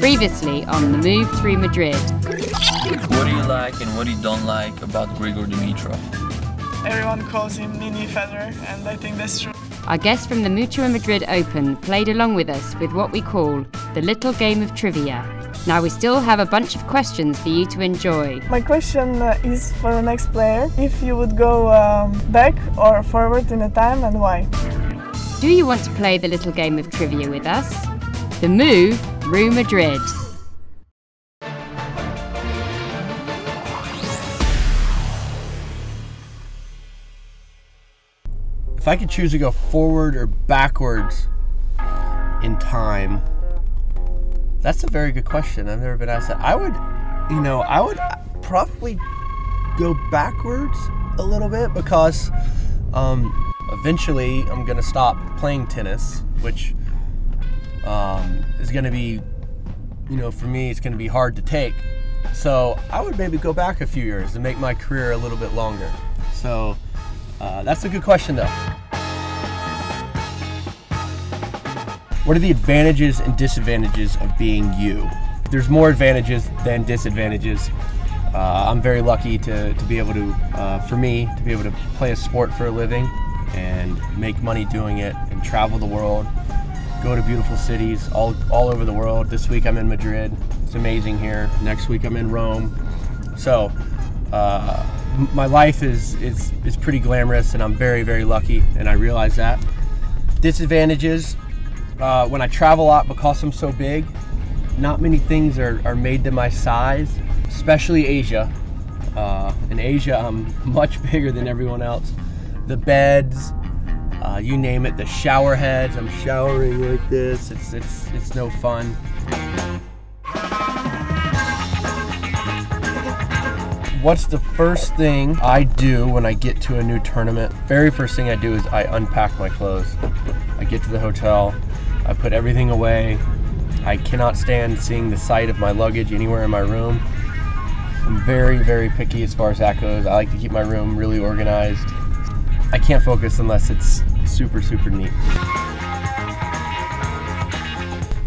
Previously on The Move Through Madrid. What do you like and what you don't like about Grigor Dimitrov? Everyone calls him Mini Federer, and I think that's true. Our guest from the Mutua Madrid Open played along with us with what we call the little game of trivia. Now we still have a bunch of questions for you to enjoy. My question is for the next player, if you would go back or forward in the time and why? Do you want to play the little game of trivia with us? The Move Through Madrid. If I could choose to go forward or backwards in time, that's a very good question. I've never been asked that. I would probably go backwards a little bit because eventually I'm going to stop playing tennis, which is going to be, for me, it's going to be hard to take. So I would maybe go back a few years and make my career a little bit longer. So that's a good question, though. What are the advantages and disadvantages of being you? There's more advantages than disadvantages. I'm very lucky to be able to, for me, to be able to play a sport for a living and make money doing it and travel the world, go to beautiful cities all over the world. This week I'm in Madrid. It's amazing here. Next week I'm in Rome. So my life is pretty glamorous, and I'm very, very lucky, and I realize that. Disadvantages, when I travel a lot because I'm so big, not many things are made to my size, especially Asia. In Asia, I'm much bigger than everyone else. The beds, you name it, the shower heads, I'm showering like this, it's no fun. What's the first thing I do when I get to a new tournament? Very first thing I do is I unpack my clothes. I get to the hotel, I put everything away. I cannot stand seeing the sight of my luggage anywhere in my room. I'm very, very picky as far as that goes. I like to keep my room really organized. I can't focus unless it's super, super neat.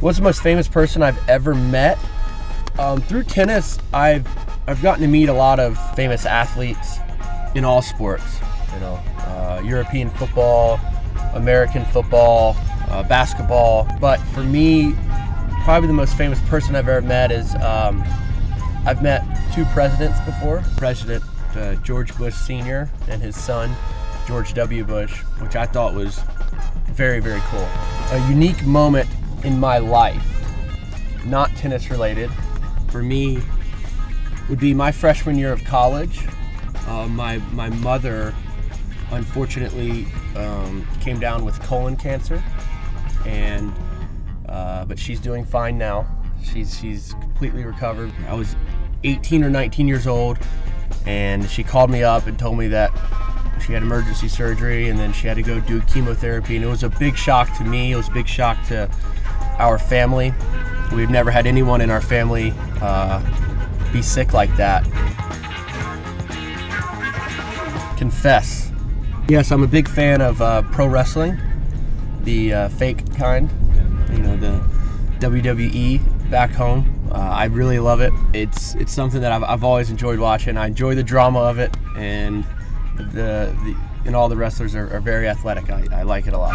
What's the most famous person I've ever met? Through tennis, I've gotten to meet a lot of famous athletes in all sports. European football, American football, basketball. But for me, probably the most famous person I've ever met is, I've met two presidents before. President George Bush Sr. and his son, George W. Bush, which I thought was very, very cool. A unique moment in my life, not tennis related, for me would be my freshman year of college. My mother, unfortunately, came down with colon cancer, and but she's doing fine now. She's completely recovered. I was 18 or 19 years old, and she called me up and told me that she had emergency surgery and then she had to go do chemotherapy, and it was a big shock to me. It was a big shock to our family. We've never had anyone in our family be sick like that. Confess. Yes, I'm a big fan of pro wrestling, the fake kind, the WWE back home. I really love it. It's something that I've always enjoyed watching. I enjoy the drama of it, and all the wrestlers are very athletic. I like it a lot.